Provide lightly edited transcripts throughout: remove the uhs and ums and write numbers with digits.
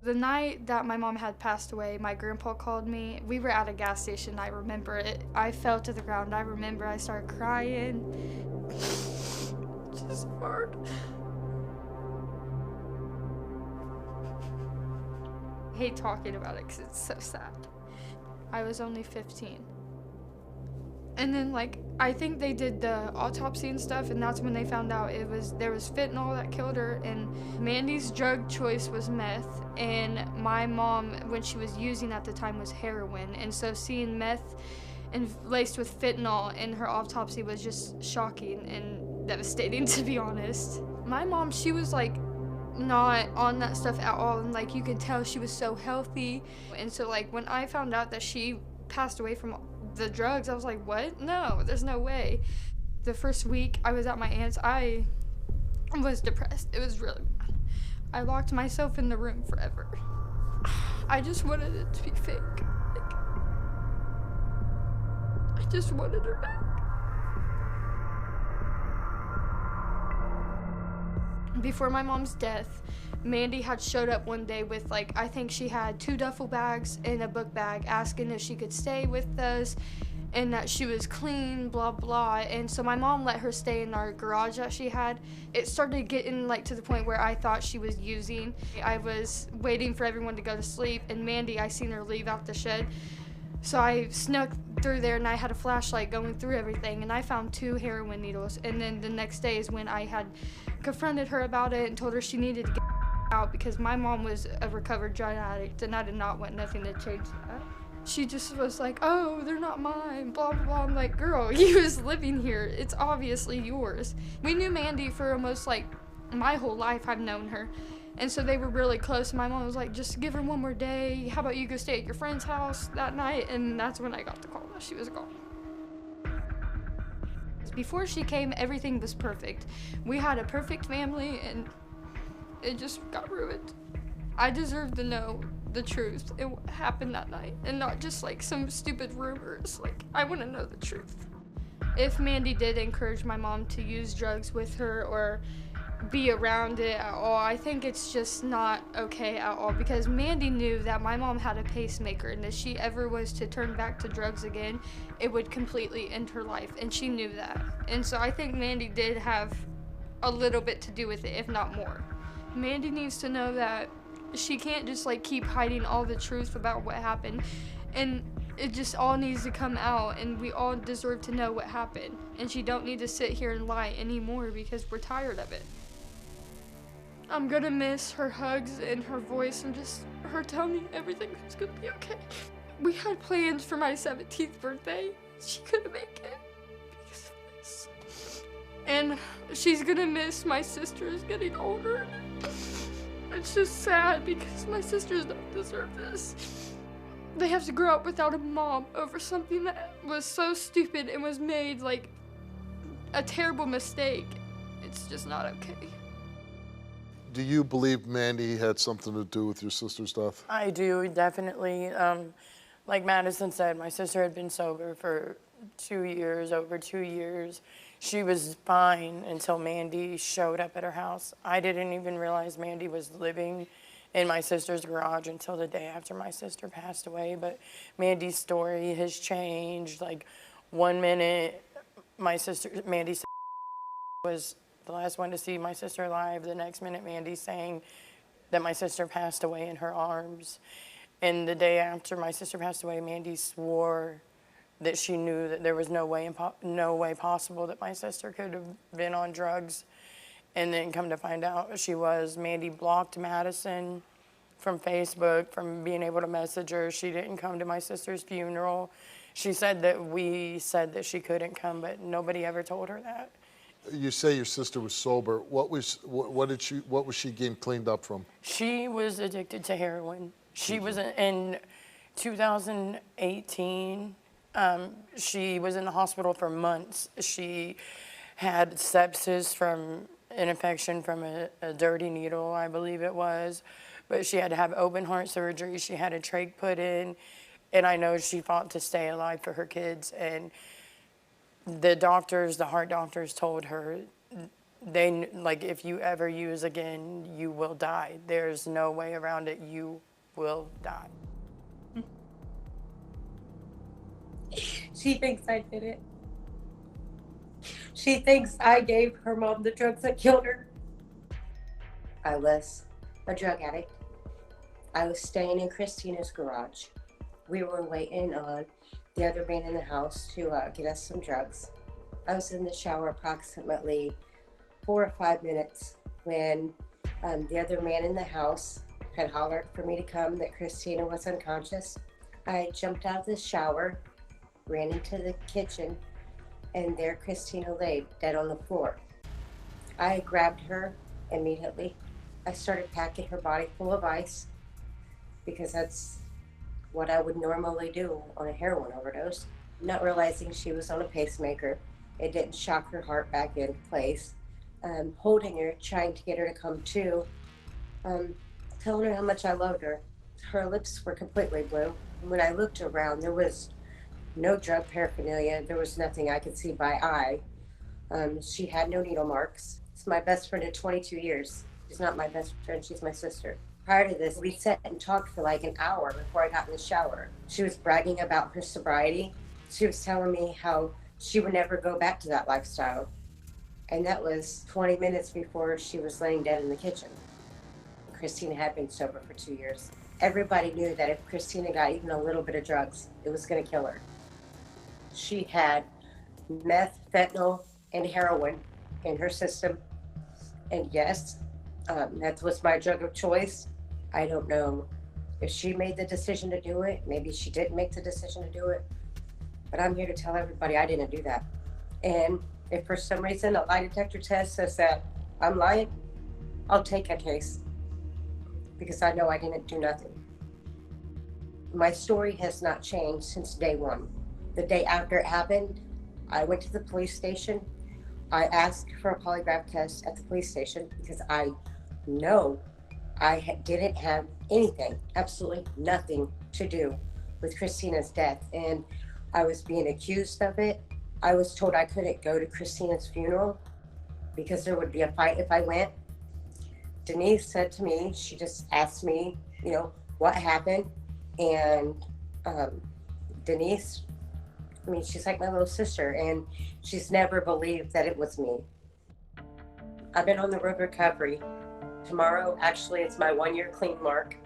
The night that my mom had passed away, my grandpa called me. We were at a gas station, I remember it. I fell to the ground. I remember I started crying. It's just hard. I hate talking about it because it's so sad. I was only 15. And then, like, I think they did the autopsy and stuff, and that's when they found out there was fentanyl that killed her, and Mandy's drug choice was meth, and my mom, when she was using at the time, was heroin, and so seeing meth and laced with fentanyl in her autopsy was just shocking and devastating, to be honest. My mom, she was like not on that stuff at all, and like you could tell she was so healthy, and so like when I found out that she passed away from the drugs, I was like, what? No, there's no way. The first week I was at my aunt's, I was depressed. It was really bad. I locked myself in the room forever. I just wanted it to be fake. Like, I just wanted her back. Before my mom's death, Mandy had showed up one day with, like, I think she had 2 duffel bags and a book bag, asking if she could stay with us and that she was clean, blah, blah. And so my mom let her stay in our garage that she had. It started getting, like, to the point where I thought she was using. I was waiting for everyone to go to sleep, and Mandy, I seen her leave out the shed. So I snuck through there, and I had a flashlight going through everything, and I found 2 heroin needles. And then the next day is when I had confronted her about it and told her she needed to get out because my mom was a recovered drug addict, and I did not want nothing to change that. She just was like, oh, they're not mine, blah, blah, blah. I'm like, girl, you was living here. It's obviously yours. We knew Mandy for almost, like, my whole life I've known her. And so they were really close. My mom was like, just give her one more day. How about you go stay at your friend's house that night? And that's when I got the call that she was gone. Before she came, everything was perfect. We had a perfect family, and it just got ruined. I deserve to know the truth and what happened that night, and not just like some stupid rumors. Like, I want to know the truth. If Mandy did encourage my mom to use drugs with her or be around it at all, I think it's just not okay at all, because Mandy knew that my mom had a pacemaker, and if she ever was to turn back to drugs again, it would completely end her life, and she knew that. And so I think Mandy did have a little bit to do with it, if not more. Mandy needs to know that she can't just like keep hiding all the truth about what happened, and it just all needs to come out, and we all deserve to know what happened, and she don't need to sit here and lie anymore because we're tired of it. I'm gonna miss her hugs and her voice and just her telling me everything's gonna be okay. We had plans for my 17th birthday. She couldn't make it because of this. And she's gonna miss my sisters getting older. It's just sad because my sisters don't deserve this. They have to grow up without a mom over something that was so stupid and was made like a terrible mistake. It's just not okay. Do you believe Mandy had something to do with your sister's death? I do, definitely. Like Madison said, my sister had been sober for 2 years, over 2 years. She was fine until Mandy showed up at her house. I didn't even realize Mandy was living in my sister's garage until the day after my sister passed away. But Mandy's story has changed. Like, 1 minute, Mandy was the last one to see my sister alive. The next minute, Mandy's saying that my sister passed away in her arms. And the day after my sister passed away, Mandy swore that she knew that there was no way possible that my sister could have been on drugs. And then come to find out she was. Mandy blocked Madison from Facebook, from being able to message her. She didn't come to my sister's funeral. She said that we said that she couldn't come, but nobody ever told her that. You say your sister was sober. What was she getting cleaned up from? She was addicted to heroin. She was in 2018. She was in the hospital for months. She had sepsis from an infection from a dirty needle, I believe it was. But she had to have open heart surgery. She had a trach put in. And I know she fought to stay alive for her kids. And the heart doctors told her like, if you ever use again, you will die. There's no way around it. You will die. She thinks I did it. She thinks I gave her mom the drugs that killed her. I was a drug addict. I was staying in Christina's garage. We were waiting on the other man in the house to get us some drugs. I was in the shower approximately 4 or 5 minutes when the other man in the house had hollered for me to come, that Christina was unconscious. I jumped out of the shower, ran into the kitchen, and there Christina lay dead on the floor. I grabbed her immediately. I started packing her body full of ice because that's what I would normally do on a heroin overdose, not realizing she was on a pacemaker. It didn't shock her heart back into place. Holding her, trying to get her to come to, telling her how much I loved her. Her lips were completely blue. When I looked around, there was no drug paraphernalia. There was nothing I could see by eye. She had no needle marks. It's my best friend of 22 years. She's not my best friend, she's my sister. Prior to this, we sat and talked for like an hour before I got in the shower. She was bragging about her sobriety. She was telling me how she would never go back to that lifestyle. And that was 20 minutes before she was laying dead in the kitchen. Christina had been sober for 2 years. Everybody knew that if Christina got even a little bit of drugs, it was gonna kill her. She had meth, fentanyl, and heroin in her system. And yes, that was my drug of choice. I don't know if she made the decision to do it. Maybe she didn't make the decision to do it. But I'm here to tell everybody I didn't do that. And if for some reason a lie detector test says that I'm lying, I'll take a case because I know I didn't do nothing. My story has not changed since day one. The day after it happened, I went to the police station. I asked for a polygraph test at the police station because I know I didn't have anything, absolutely nothing to do with Christina's death. And I was being accused of it. I was told I couldn't go to Christina's funeral because there would be a fight if I went. Denise said to me, she just asked me, what happened. And Denise, she's like my little sister, and she's never believed that it was me. I've been on the road to recovery. Tomorrow, actually, it's my 1-year clean mark.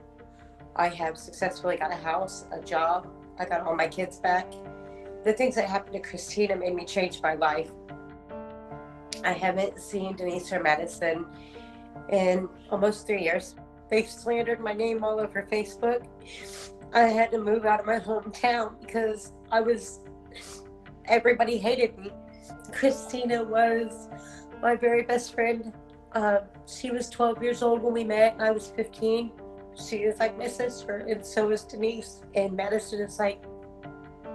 I have successfully got a house, a job. I got all my kids back. The things that happened to Christina made me change my life. I haven't seen Denise or Madison in almost 3 years. They've slandered my name all over Facebook. I had to move out of my hometown because everybody hated me. Christina was my very best friend. She was 12 years old when we met, and I was 15. She is like my sister, and so is Denise. And Madison is like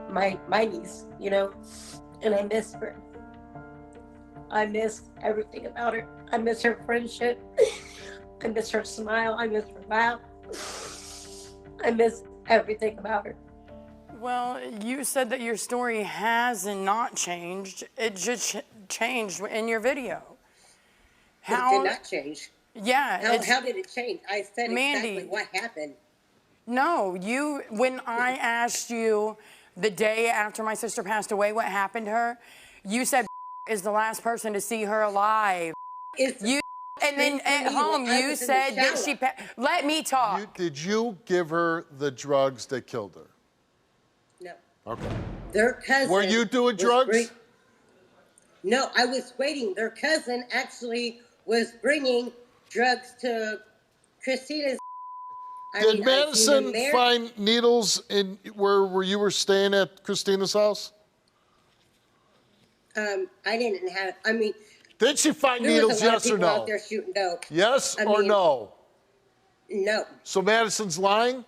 my niece, and I miss her. I miss everything about her. I miss her friendship. I miss her smile. I miss her laugh. I miss everything about her. Well, you said that your story has not changed. It just changed in your video. It did not change. Yeah. How did it change? I said Mandy, exactly what happened. No, when I asked you the day after my sister passed away what happened to her, you said is the last person to see her alive. And then at home you said that she let me talk. Did you give her the drugs that killed her? No. Okay. Their cousin. Were you doing drugs? No, I was waiting. Their cousin actually was bringing drugs to Christina's. Did Madison find needles in where you were staying at Christina's house? I didn't have. Did she find needles? Yes or no? Out there shooting dope. Yes or no? No. So Madison's lying?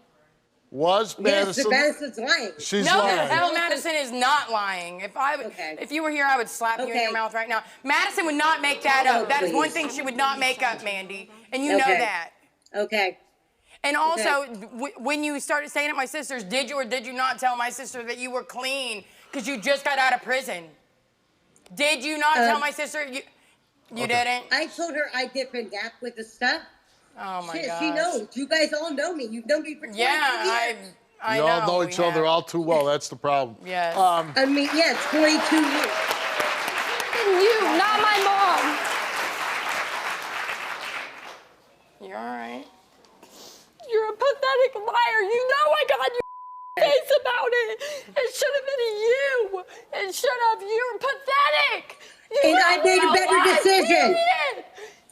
Was Madison? Yes, Madison's lying. She's no, lying. No, hell, Madison is not lying. If you were here, I would slap you in your mouth right now. Madison would not make that up. That is one thing she would not make up, Mandy, and you know that. Okay. And also, when you started staying at my sister's, did you or did you not tell my sister that you were clean because you just got out of prison? Did you not tell my sister? You didn't? I told her I dip and dap with the stuff. Oh my gosh. She knows. You guys all know me. You've known me for 22 years. I you know. all know each other all too well. That's the problem. Yes. I mean, yeah, 22 years. You, not my mom. You're all right. You're a pathetic liar. You know I got your face about it. It should have been you. It should have. You're pathetic. And I made a better decision.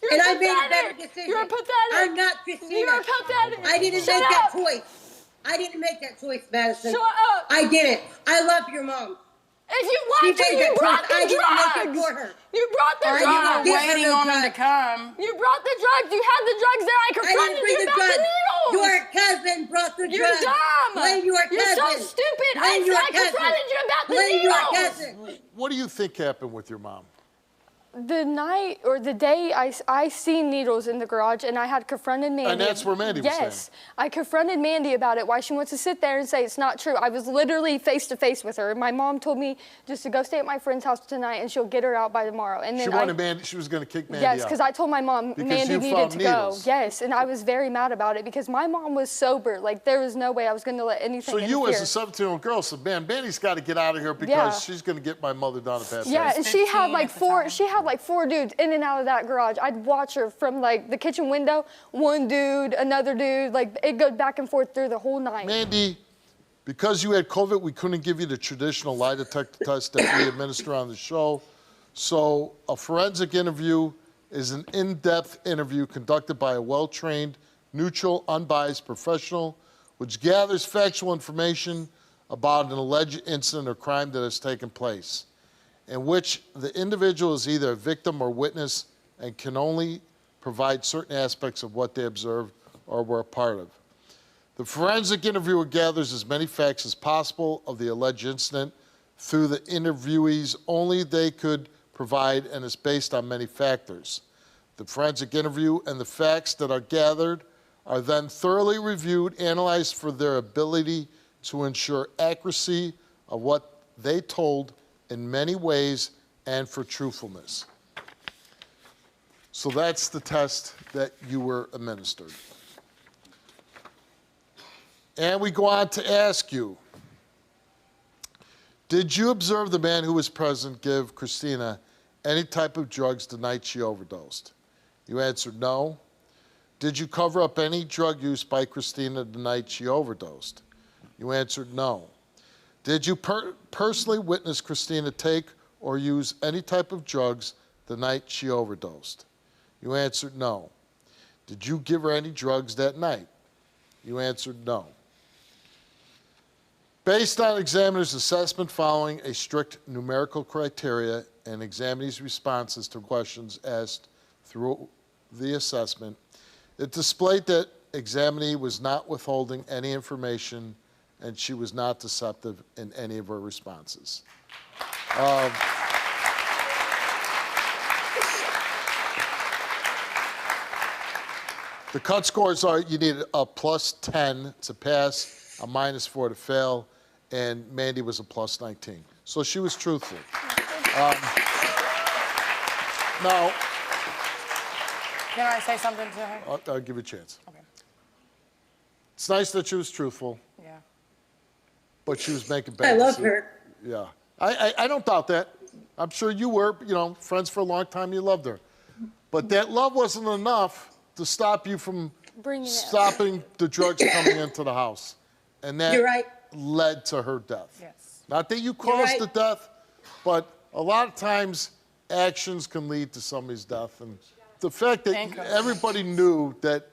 You're And pathetic. I made a better decision. You're pathetic. I'm not Christina. You're pathetic. I didn't Shut make up. that choice. I didn't make that choice, Madison. Shut up. I didn't. I love your mom. If you She want to, made you that brought choice. the I didn't make it drugs. for her. You brought the Are you drugs. gonna give her Waiting no on him to drugs? come. You brought the drugs. You had the drugs there. I I confronted didn't bring you the about the drugs. needles. Your cousin brought the You're drugs. dumb. Blame your cousin. You're so stupid. Blame your I cousin. confronted you about the Blame needles. your cousin. What do you think happened with your mom? The night or the day I seen needles in the garage and I had confronted Mandy. And that's where Mandy was Yes. I confronted Mandy about it, why she wants to sit there and say it's not true. I was literally face to face with her. My mom told me just to go stay at my friend's house tonight and she'll get her out by tomorrow. And then She wanted Mandy, she was going to kick Mandy Yes, out. because I told my mom Because Mandy you needed found to needles. go. Yes, and I was very mad about it because my mom was sober. Like there was no way I was going to let anything So you interfere. as a 17-year-old girl said, man, Mandy's got to get out of here because Yeah. she's going to get my mother down to pass Yeah, out. and she had 15 like at the four. time. She had like 4 dudes in and out of that garage. I'd watch her from like the kitchen window. One dude, another dude. Like it goes back and forth through the whole night. Mandy, because you had COVID, we couldn't give you the traditional lie detector test that we administer on the show. So a forensic interview is an in-depth interview conducted by a well-trained, neutral, unbiased professional, which gathers factual information about an alleged incident or crime that has taken place, in which the individual is either a victim or witness and can only provide certain aspects of what they observed or were a part of. The forensic interviewer gathers as many facts as possible of the alleged incident through the interviewees only they could provide and is based on many factors. The forensic interview and the facts that are gathered are then thoroughly reviewed, analyzed for their ability to ensure accuracy of what they told in many ways and for truthfulness. So that's the test that you were administered. And we go on to ask you, did you observe the man who was present give Christina any type of drugs the night she overdosed? You answered no. Did you cover up any drug use by Christina the night she overdosed? You answered no. Did you personally witness Christina take or use any type of drugs the night she overdosed? You answered no. Did you give her any drugs that night? You answered no. Based on examiner's assessment following a strict numerical criteria and examinee's responses to questions asked through the assessment, it displayed that examinee was not withholding any information and she was not deceptive in any of her responses. The cut scores are you need a +10 to pass, a -4 to fail, and Mandy was a +19. So she was truthful. Now, Can I say something to her? I'll give you a chance. Okay. It's nice that she was truthful, Yeah. but she was making bad I love decisions. her. Yeah. I don't doubt that. I'm sure you were, friends for a long time, you loved her. But that love wasn't enough to stop you from Bringing it up. stopping the drugs coming into the house. And that You're right. led to her death. Yes. Not that you caused right. the death, but a lot of times actions can lead to somebody's death. And the fact that Thank you. everybody knew that,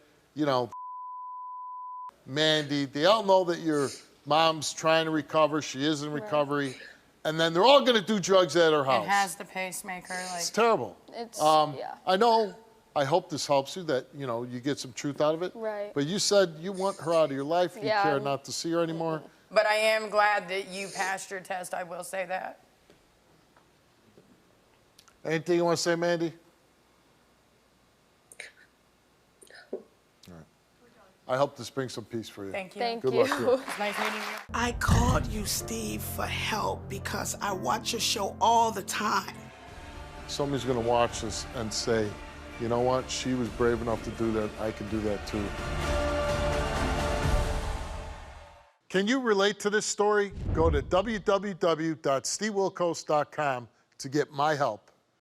Mandy, they all know that your mom's trying to recover, she is in recovery, and then they're all going to do drugs at her house. It has the pacemaker. It's terrible. It's yeah. I hope this helps you, that, you get some truth out of it. Right. But you said you want her out of your life. You Yeah. care not to see her anymore. But I am glad that you passed your test. I will say that. Anything you want to say, Mandy? All right. I hope this brings some peace for you. Thank you. Thank Good you. luck to you. It's nice meeting you. I called you, Steve, for help because I watch your show all the time. somebody's going to watch this and say, you know what, she was brave enough to do that, I can do that too. Can you relate to this story? Go to www.stevewilkos.com to get my help.